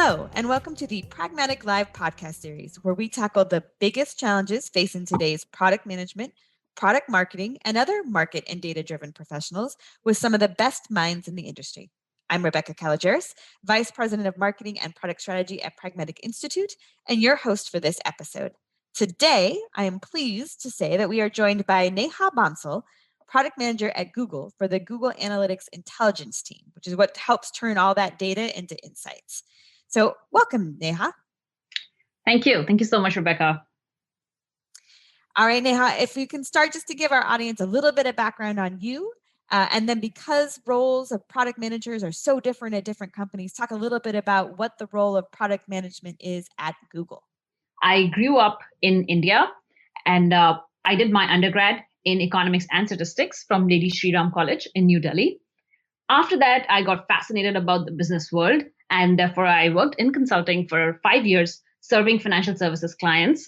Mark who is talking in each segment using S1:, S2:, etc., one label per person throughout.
S1: Hello, and welcome to the Pragmatic Live podcast series, where we tackle the biggest challenges facing today's product management, product marketing, and other market and data-driven professionals with some of the best minds in the industry. I'm Rebecca Kalogeris, Vice President of Marketing and Product Strategy at Pragmatic Institute, and your host for this episode. Today, I am pleased to say that we are joined by Neha Bansal, Product Manager at Google for the Google Analytics Intelligence team, which is what helps turn all that data into insights. So welcome, Neha.
S2: Thank you. Thank you so much, Rebecca.
S1: All right, Neha, if you can start just to give our audience a little bit of background on you, and then because roles of product managers are so different at different companies, talk a little bit about what the role of product management is at Google.
S2: I grew up in India, and I did my undergrad in economics and statistics from Lady Shri Ram College in New Delhi. After that, I got fascinated about the business world, and therefore I worked in consulting for 5 years, serving financial services clients.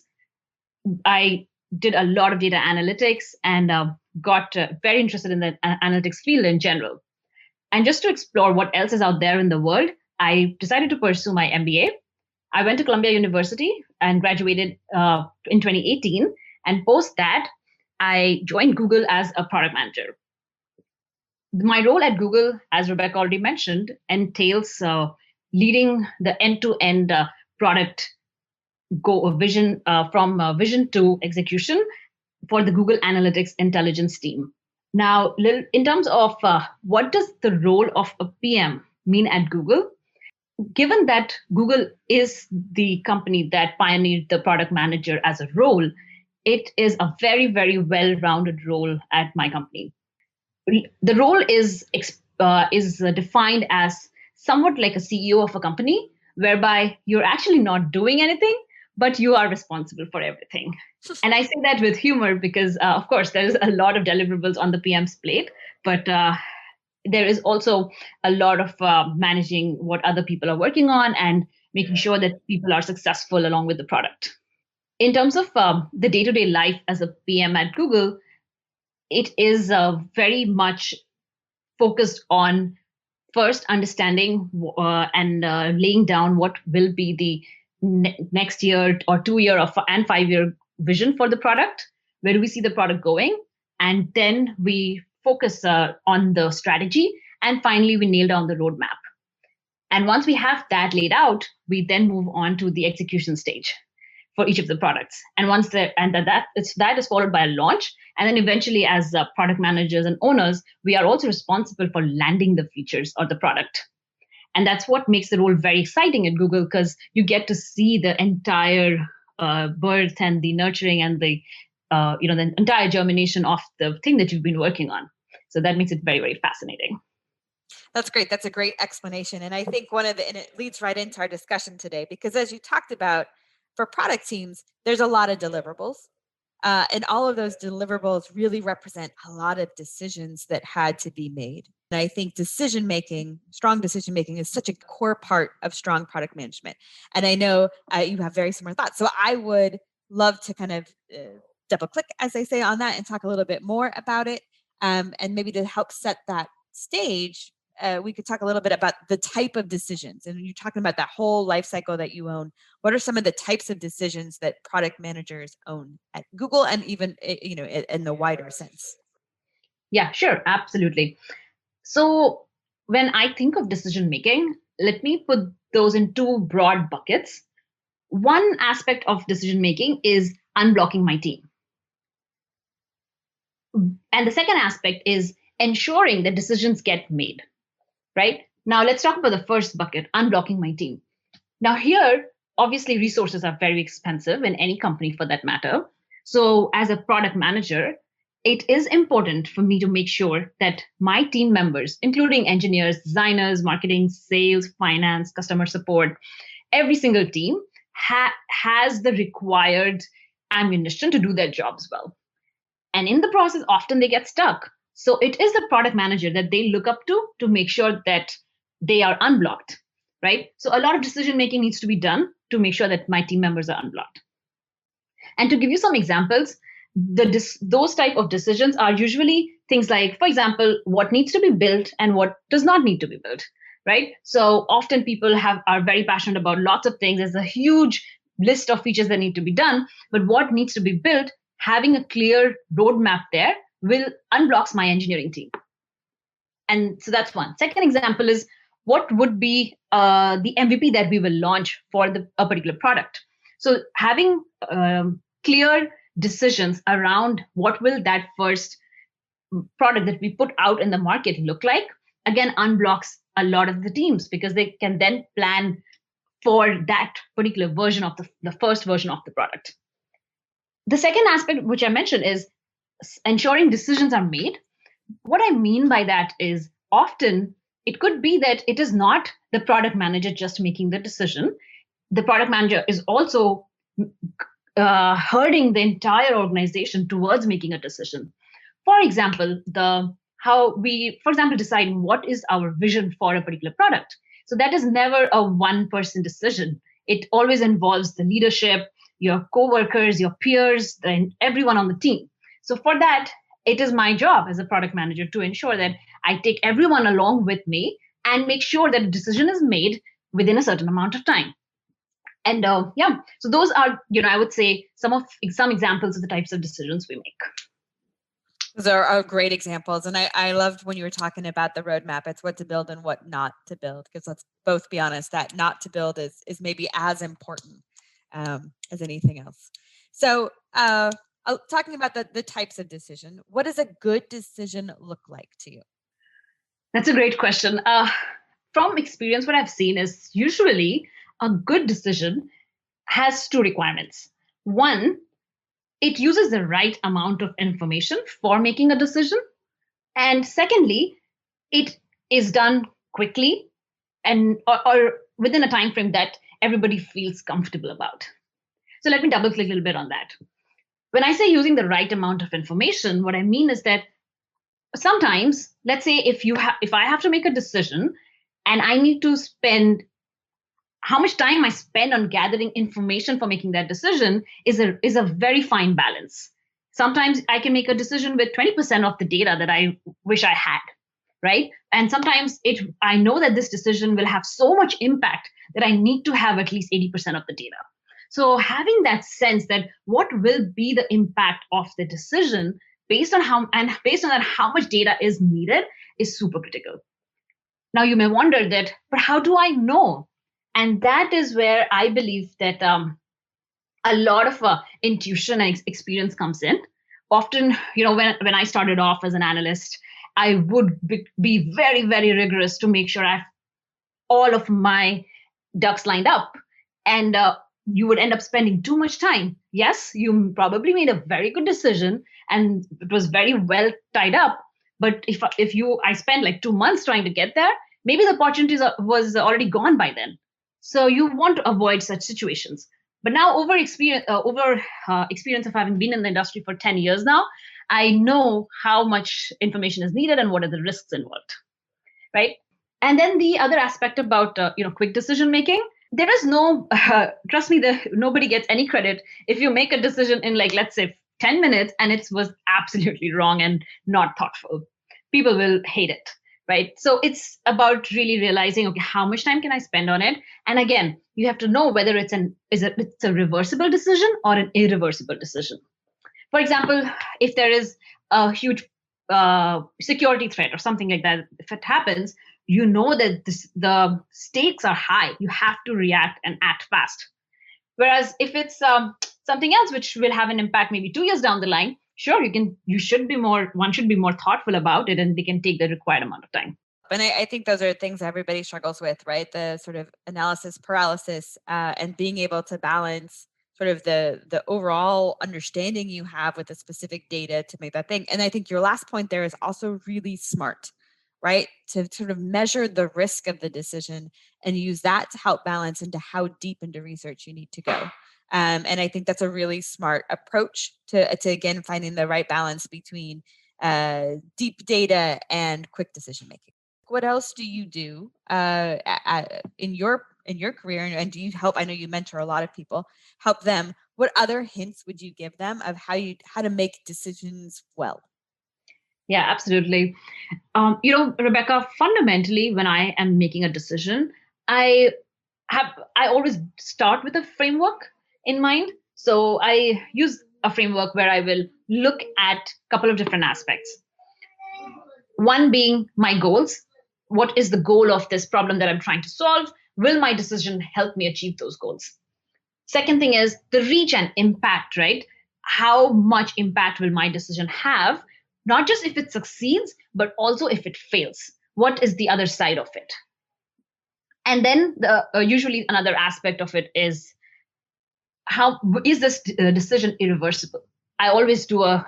S2: I did a lot of data analytics and got very interested in the analytics field in general. And just to explore what else is out there in the world, I decided to pursue my MBA. I went to Columbia University and graduated in 2018. And post that, I joined Google as a product manager. My role at Google, as Rebecca already mentioned, entails leading the end-to-end product vision from vision to execution for the Google Analytics Intelligence team. Now, in terms of what does the role of a PM mean at Google? Given that Google is the company that pioneered the product manager as a role, it is a very, very well-rounded role at my company. The role is defined as somewhat like a CEO of a company, whereby you're actually not doing anything, but you are responsible for everything. And I say that with humor because, of course, there is a lot of deliverables on the PM's plate, but there is also a lot of managing what other people are working on and making sure that people are successful along with the product. In terms of the day-to-day life as a PM at Google, it is very much focused on first understanding and laying down what will be the next year or 2 year and 5 year vision for the product. Where do we see the product going? And then we focus on the strategy. And finally, we nail down the roadmap. And once we have that laid out, we then move on to the execution stage for each of the products. And once that is followed by a launch. And then eventually, as product managers and owners, we are also responsible for landing the features or the product. And that's what makes the role very exciting at Google, because you get to see the entire birth and the nurturing and the entire germination of the thing that you've been working on. So that makes it very, very fascinating.
S1: That's great. That's a great explanation. And I think and it leads right into our discussion today, because as you talked about, for product teams, there's a lot of deliverables. And all of those deliverables really represent a lot of decisions that had to be made. And I think strong decision making is such a core part of strong product management. And I know you have very similar thoughts. So I would love to kind of double click, as they say, on that and talk a little bit more about it. And maybe to help set that stage, we could talk a little bit about the type of decisions. And you're talking about that whole life cycle that you own. What are some of the types of decisions that product managers own at Google, and even in the wider sense?
S2: Yeah, sure, absolutely. So when I think of decision making, let me put those in two broad buckets. One aspect of decision making is unblocking my team. And the second aspect is ensuring that decisions get made. Right? Now, let's talk about the first bucket, unblocking my team. Now, here, obviously, resources are very expensive in any company for that matter. So as a product manager, it is important for me to make sure that my team members, including engineers, designers, marketing, sales, finance, customer support, every single team has the required ammunition to do their jobs well. And in the process, often they get stuck. So it is the product manager that they look up to make sure that they are unblocked, right? So a lot of decision making needs to be done to make sure that my team members are unblocked. And to give you some examples, those type of decisions are usually things like, for example, what needs to be built and what does not need to be built. right? So often people are very passionate about lots of things. There's a huge list of features that need to be done, but what needs to be built, having a clear roadmap there will unblocks my engineering team. And so that's one. Second example is what would be the MVP that we will launch for a particular product. So having clear decisions around what will that first product that we put out in the market look like, again, unblocks a lot of the teams because they can then plan for that particular version of the first version of the product. The second aspect, which I mentioned, is ensuring decisions are made. What I mean by that is often it could be that it is not the product manager just making the decision. The product manager is also herding the entire organization towards making a decision. For example, how we, for example, decide what is our vision for a particular product. So that is never a one-person decision. It always involves the leadership, your coworkers, your peers, and everyone on the team. So for that, it is my job as a product manager to ensure that I take everyone along with me and make sure that a decision is made within a certain amount of time. And so those are, I would say some examples of the types of decisions we make.
S1: Those are great examples. And I loved when you were talking about the roadmap. It's what to build and what not to build, because let's both be honest, that not to build is maybe as important as anything else. So talking about the types of decision, what does a good decision look like to you?
S2: That's a great question. From experience, what I've seen is usually a good decision has two requirements. One, it uses the right amount of information for making a decision. And secondly, it is done quickly and or within a time frame that everybody feels comfortable about. So let me double click a little bit on that. When I say using the right amount of information, what I mean is that sometimes, let's say if I have to make a decision and I need to spend how much time I spend on gathering information for making that decision is a very fine balance. Sometimes I can make a decision with 20% of the data that I wish I had, right? And sometimes I know that this decision will have so much impact that I need to have at least 80% of the data. So having that sense that what will be the impact of the decision based on that how much data is needed is super critical. Now you may wonder that, but how do I know? And that is where I believe that a lot of intuition and experience comes in. Often, when I started off as an analyst, I would be very, very rigorous to make sure I have all of my ducks lined up. And you would end up spending too much time. Yes, you probably made a very good decision and it was very well tied up. But if I spent like 2 months trying to get there, maybe the opportunity was already gone by then. So you want to avoid such situations. But now over experience of having been in the industry for 10 years now, I know how much information is needed and what are the risks involved, right? And then the other aspect about quick decision making, there is no, trust me, nobody gets any credit if you make a decision in like, let's say 10 minutes and it was absolutely wrong and not thoughtful. People will hate it. Right. So it's about really realizing, okay, how much time can I spend on it? And again, you have to know whether it's a reversible decision or an irreversible decision. For example, if there is a huge security threat or something like that, if it happens, you know that the stakes are high. You have to react and act fast. Whereas if it's something else which will have an impact maybe 2 years down the line, sure, one should be more thoughtful about it and they can take the required amount of time.
S1: And I think those are things everybody struggles with, right? The sort of analysis paralysis and being able to balance sort of the overall understanding you have with the specific data to make that thing. And I think your last point there is also really smart, right? To sort of measure the risk of the decision and use that to help balance into how deep into research you need to go. And I think that's a really smart approach to again, finding the right balance between deep data and quick decision making. What else do you do in your career, and do you help? I know you mentor a lot of people. Help them. What other hints would you give them of how to make decisions well?
S2: Yeah, absolutely. Rebecca, fundamentally, when I am making a decision, I I always start with a framework in mind. So I use a framework where I will look at a couple of different aspects. One being my goals. What is the goal of this problem that I'm trying to solve? Will my decision help me achieve those goals? Second thing is the reach and impact, right? How much impact will my decision have? Not just if it succeeds, but also if it fails. What is the other side of it? And then usually another aspect of it is how is this decision irreversible? I always do a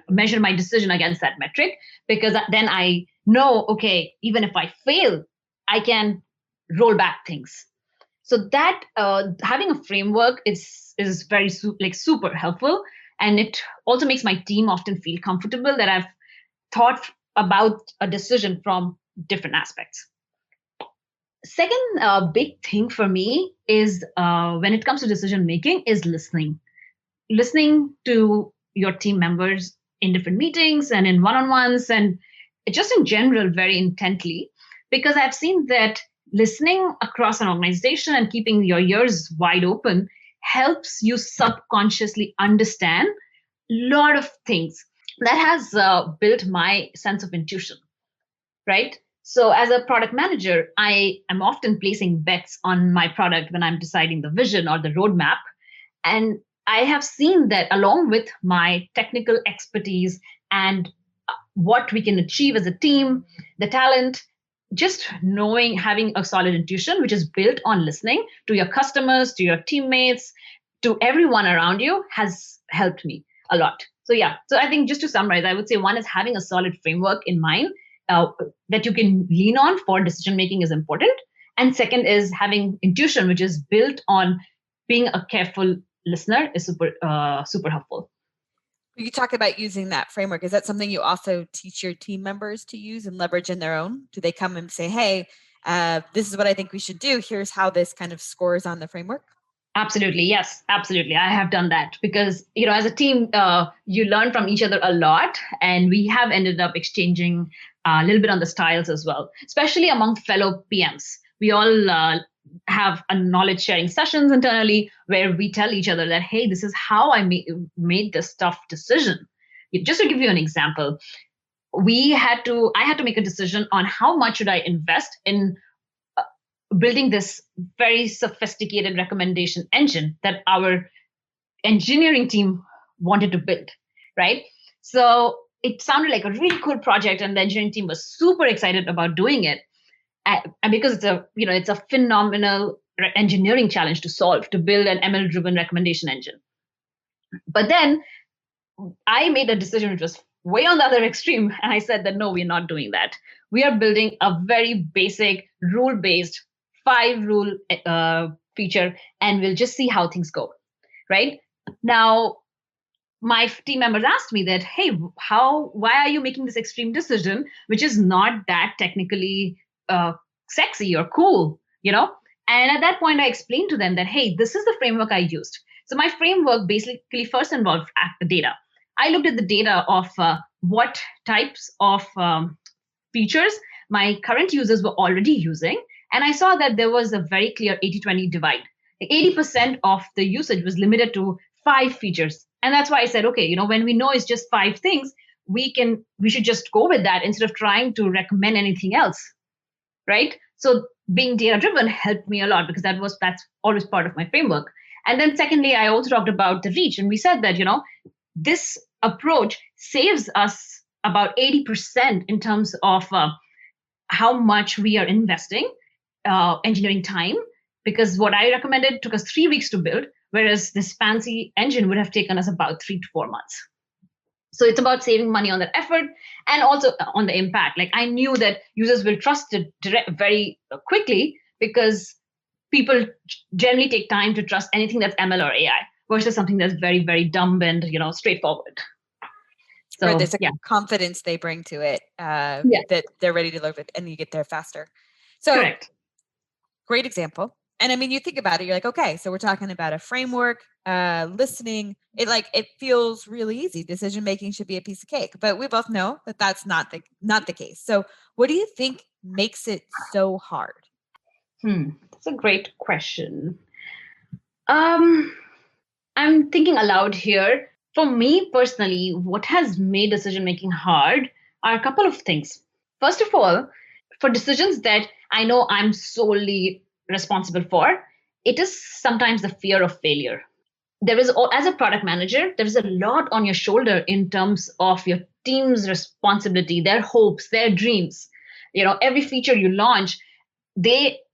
S2: measure my decision against that metric, because then I know, okay, even if I fail, I can roll back things. So that having a framework is very super helpful, and it also makes my team often feel comfortable that I've thought about a decision from different aspects. Second big thing for me is when it comes to decision making is listening to your team members in different meetings and in one-on-ones, and just in general very intently, because I've seen that listening across an organization and keeping your ears wide open helps you subconsciously understand a lot of things. That has built my sense of intuition, right? So as a product manager, I am often placing bets on my product when I'm deciding the vision or the roadmap. And I have seen that along with my technical expertise and what we can achieve as a team, the talent, just knowing, having a solid intuition, which is built on listening to your customers, to your teammates, to everyone around you, has helped me a lot. So, yeah. So, I think just to summarize, I would say one is having a solid framework in mind that you can lean on for decision making is important. And second is having intuition, which is built on being a careful listener, is super helpful.
S1: You talk about using that framework. Is that something you also teach your team members to use and leverage in their own? Do they come and say, hey, this is what I think we should do. Here's how this kind of scores on the framework?
S2: Absolutely. Yes, absolutely. I have done that because, as a team, you learn from each other a lot. And we have ended up exchanging a little bit on the styles as well, especially among fellow PMs. We all have a knowledge sharing sessions internally where we tell each other that, hey, this is how I made this tough decision. Just to give you an example, I had to make a decision on how much should I invest in building this very sophisticated recommendation engine that our engineering team wanted to build, right? So it sounded like a really cool project, and the engineering team was super excited about doing it. And because it's a phenomenal engineering challenge to solve, to build an ML-driven recommendation engine. But then I made a decision which was way on the other extreme, and I said that no, we're not doing that. We are building a very basic rule-based 5 rule feature, and we'll just see how things go. Right now, my team members asked me that, hey, why are you making this extreme decision, which is not that technically sexy or cool, And at that point, I explained to them that, hey, this is the framework I used. So my framework basically first involved data. I looked at the data of what types of features my current users were already using. And I saw that there was a very clear 80-20 divide. 80% of the usage was limited to 5 features. And that's why I said, okay, when we know it's just 5 things, we should just go with that instead of trying to recommend anything else. Right? So being data driven helped me a lot because that's always part of my framework. And then secondly, I also talked about the reach. And we said that, this approach saves us about 80% in terms of how much we are investing engineering time, because what I recommended took us 3 weeks to build, whereas this fancy engine would have taken us about 3 to 4 months. So it's about saving money on that effort and also on the impact. Like I knew that users will trust it very quickly because people generally take time to trust anything that's ML or AI versus something that's very, very dumb and straightforward.
S1: So right, there's a confidence they bring to it that they're ready to learn it, and you get there faster. So,
S2: correct.
S1: Great example. And I mean, you think about it, you're like, okay, so we're talking about a framework, listening. It feels really easy. Decision making should be a piece of cake, but we both know that that's not the case. So, what do you think makes it so hard?
S2: That's a great question. Um, I'm thinking aloud here. For me personally, what has made decision making hard are a couple of things. First of all, for decisions that I know I'm solely responsible for, it is sometimes the fear of failure. As a product manager, there is a lot on your shoulder in terms of your team's responsibility, their hopes, their dreams. Every feature you launch,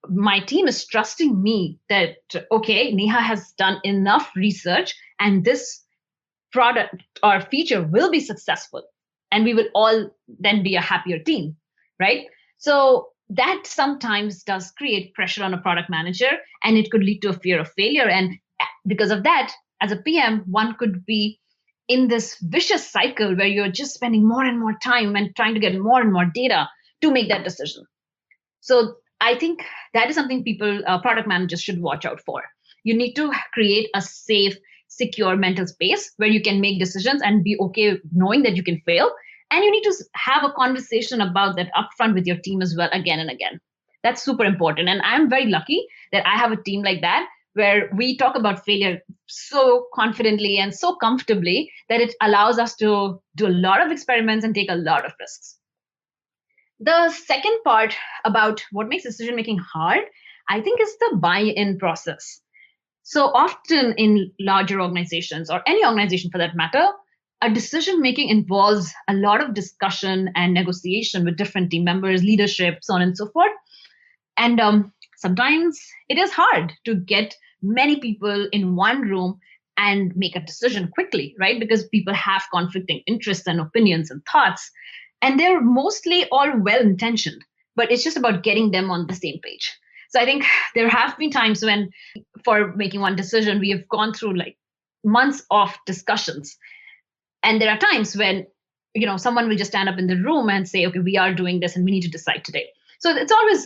S2: my team is trusting me that, okay, Neha has done enough research and this product or feature will be successful, and we will all then be a happier team, right? So that sometimes does create pressure on a product manager, and it could lead to a fear of failure. And because of that, as a PM, one could be in this vicious cycle where you're just spending more and more time and trying to get more and more data to make that decision. So I think that is something product managers should watch out for. You need to create a safe, secure mental space where you can make decisions and be okay knowing that you can fail. And you need to have a conversation about that upfront with your team as well, again and again. That's super important. And I'm very lucky that I have a team like that where we talk about failure so confidently and so comfortably that it allows us to do a lot of experiments and take a lot of risks. The second part about what makes decision making hard, I think, is the buy-in process. So often in larger organizations, or any organization for that matter, a decision making involves a lot of discussion and negotiation with different team members, leadership, so on and so forth. And sometimes it is hard to get many people in one room and make a decision quickly, right? Because people have conflicting interests and opinions and thoughts. And they're mostly all well intentioned, but it's just about getting them on the same page. So I think there have been times when, for making one decision, we have gone through like months of discussions. And there are times when, someone will just stand up in the room and say, okay, we are doing this and we need to decide today. So it's always,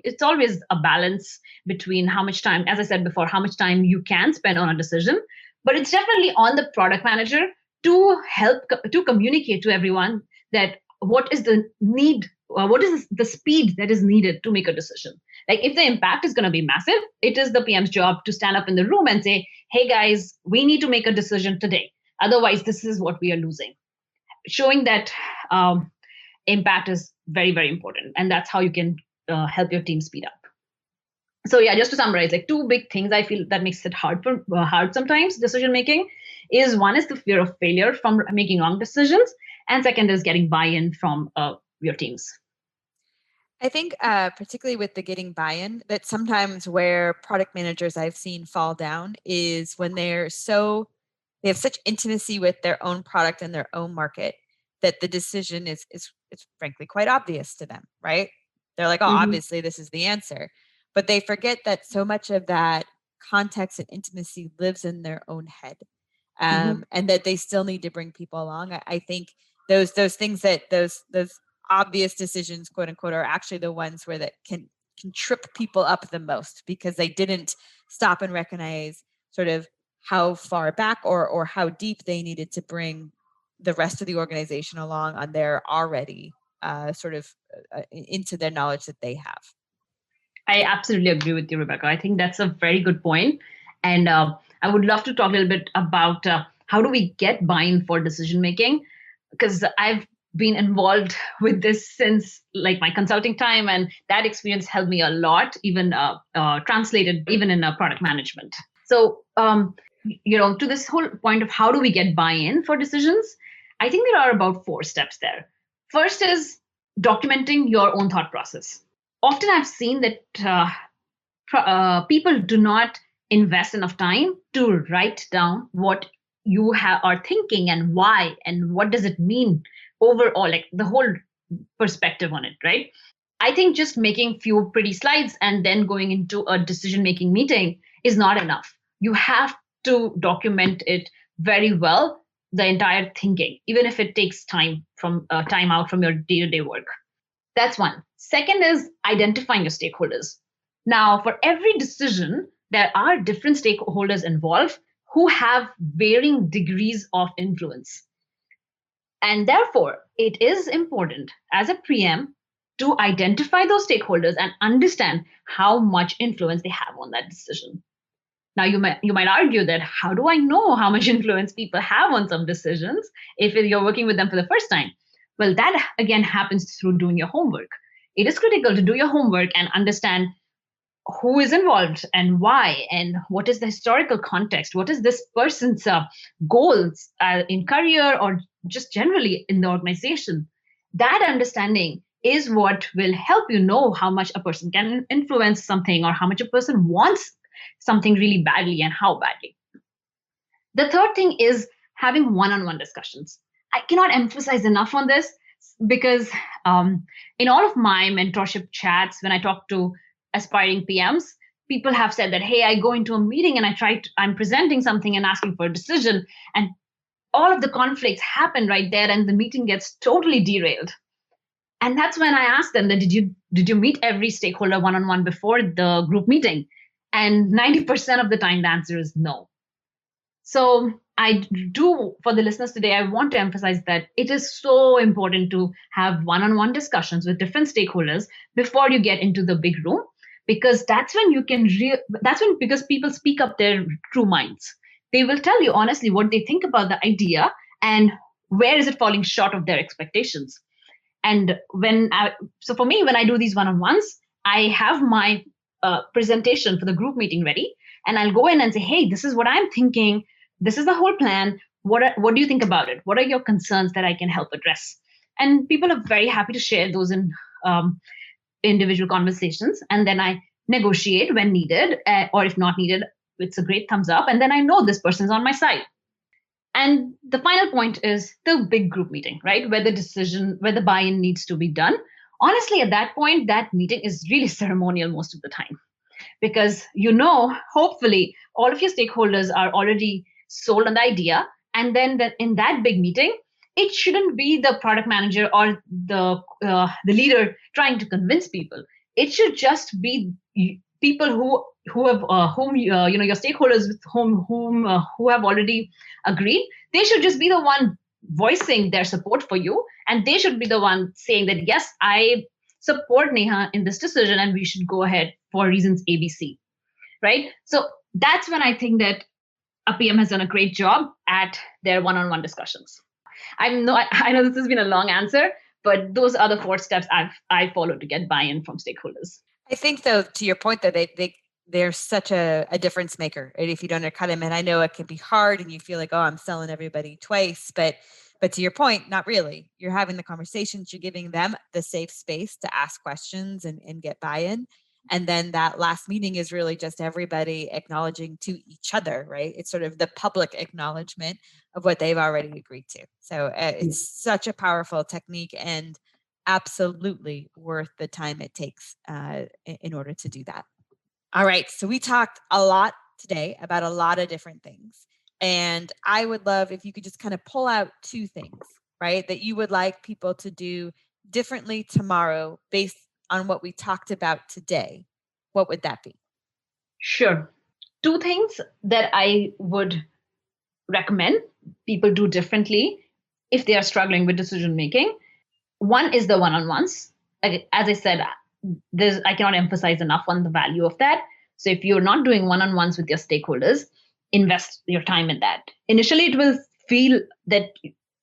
S2: it's always a balance between how much time, as I said before, how much time you can spend on a decision. But it's definitely on the product manager to help to communicate to everyone that what is the need, what is the speed that is needed to make a decision. Like if the impact is going to be massive, it is the PM's job to stand up in the room and say, hey guys, we need to make a decision today. Otherwise, this is what we are losing. Showing that impact is very, very important. And that's how you can help your team speed up. So yeah, just to summarize, like two big things I feel that makes it hard sometimes decision making is one is the fear of failure from making wrong decisions, and second is getting buy-in from your teams.
S1: I think particularly with the getting buy-in, that sometimes where product managers I've seen fall down is when they have such intimacy with their own product and their own market that the decision is frankly quite obvious to them, right? They're like, oh, obviously this is the answer. But they forget that so much of that context and intimacy lives in their own head, and that they still need to bring people along. I think those things that those obvious decisions, quote unquote, are actually the ones where that can trip people up the most because they didn't stop and recognize sort of how far back or how deep they needed to bring the rest of the organization along on their already into their knowledge that they have.
S2: I absolutely agree with you, Rebecca. I think that's a very good point. And I would love to talk a little bit about how do we get buy-in for decision making, because I've been involved with this since like my consulting time, and that experience helped me a lot, even translated even in product management. So, to this whole point of how do we get buy-in for decisions, I think there are about 4 steps there. First is documenting your own thought process. Often I've seen that people do not invest enough time to write down what you are thinking and why, and what does it mean overall, like the whole perspective on it, right? I think just making few pretty slides and then going into a decision-making meeting is not enough. You have to document it very well, the entire thinking, even if it takes time out from your day-to-day work. That's one. Second is identifying your stakeholders. Now, for every decision, there are different stakeholders involved who have varying degrees of influence. And therefore, it is important as a PM to identify those stakeholders and understand how much influence they have on that decision. Now, you might argue that how do I know how much influence people have on some decisions if you're working with them for the first time? Well, that again happens through doing your homework. It is critical to do your homework and understand who is involved and why, and what is the historical context, what is this person's goals in career or just generally in the organization. That understanding is what will help you know how much a person can influence something or how much a person wants something really badly and how badly. The third thing is having one-on-one discussions. I cannot emphasize enough on this because in all of my mentorship chats, when I talk to aspiring PMs, people have said that, hey, I go into a meeting and I'm presenting something and asking for a decision, and all of the conflicts happen right there, and the meeting gets totally derailed. And that's when I asked them that did you meet every stakeholder one-on-one before the group meeting? And 90% of the time, the answer is no. So I do, for the listeners today, I want to emphasize that it is so important to have one-on-one discussions with different stakeholders before you get into the big room, because that's when because people speak up their true minds. They will tell you honestly what they think about the idea and where is it falling short of their expectations. And so for me, when I do these one-on-ones, I have my presentation for the group meeting ready, and I'll go in and say, hey, this is what I'm thinking. This is the whole plan. What do you think about it? What are your concerns that I can help address? And people are very happy to share those in individual conversations. And then I negotiate when needed, or if not needed, it's a great thumbs up. And then I know this person's on my side. And the final point is the big group meeting, right? Where the buy-in needs to be done. Honestly, at that point, that meeting is really ceremonial most of the time, because hopefully all of your stakeholders are already sold on the idea. And then in that big meeting, it shouldn't be the product manager or the leader trying to convince people. It should just be people who have your stakeholders with who have already agreed. They should just be the one voicing their support for you, and they should be the one saying that, yes, I support Neha in this decision and we should go ahead for reasons ABC, right? So that's when I think that a PM has done a great job at their one-on-one discussions. I know this has been a long answer, but those are the 4 steps I follow to get buy-in from stakeholders.
S1: I think, though, to your point, though, they're such a difference maker. Right? If you don't undercut them, and I know it can be hard, and you feel like, oh, I'm selling everybody twice, but to your point, not really. You're having the conversations. You're giving them the safe space to ask questions and get buy-in. And then that last meeting is really just everybody acknowledging to each other, right? It's sort of the public acknowledgement of what they've already agreed to. So it's such a powerful technique and absolutely worth the time it takes in order to do that. All right. So we talked a lot today about a lot of different things. And I would love if you could just kind of pull out 2 things, right, that you would like people to do differently tomorrow based on what we talked about today. What would that be?
S2: Sure. 2 things that I would recommend people do differently if they are struggling with decision making. One is the one-on-ones. As I said, I cannot emphasize enough on the value of that. So if you're not doing one-on-ones with your stakeholders, invest your time in that. Initially, it will feel that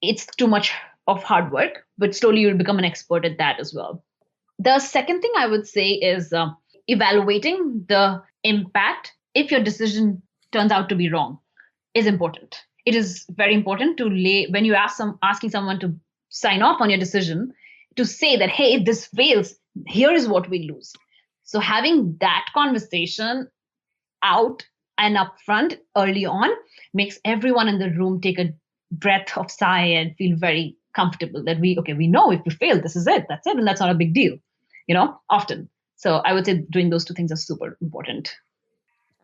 S2: it's too much of hard work, but slowly you'll become an expert at that as well. The second thing I would say is evaluating the impact if your decision turns out to be wrong is important. It is very important to when you're asking someone to sign off on your decision, to say that, hey, if this fails, here is what we lose. So having that conversation out and upfront early on makes everyone in the room take a breath of sigh and feel very comfortable that we know if we fail, this is it, that's it, and that's not a big deal, often. So I would say doing those 2 things are super important.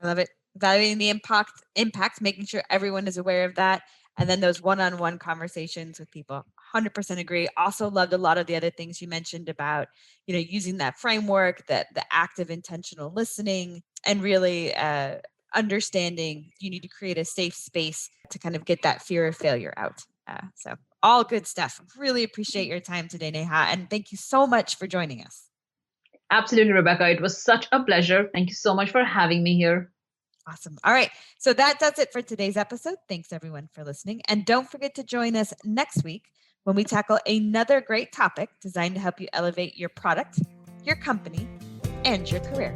S1: I love it. Valuing the impact, making sure everyone is aware of that. And then those one-on-one conversations with people, 100% agree. Also loved a lot of the other things you mentioned about, using that framework, that the active intentional listening, and really understanding you need to create a safe space to kind of get that fear of failure out. So all good stuff. Really appreciate your time today, Neha. And thank you so much for joining us.
S2: Absolutely, Rebecca. It was such a pleasure. Thank you so much for having me here.
S1: Awesome. All right. So that does it for today's episode. Thanks everyone for listening. And don't forget to join us next week when we tackle another great topic designed to help you elevate your product, your company, and your career.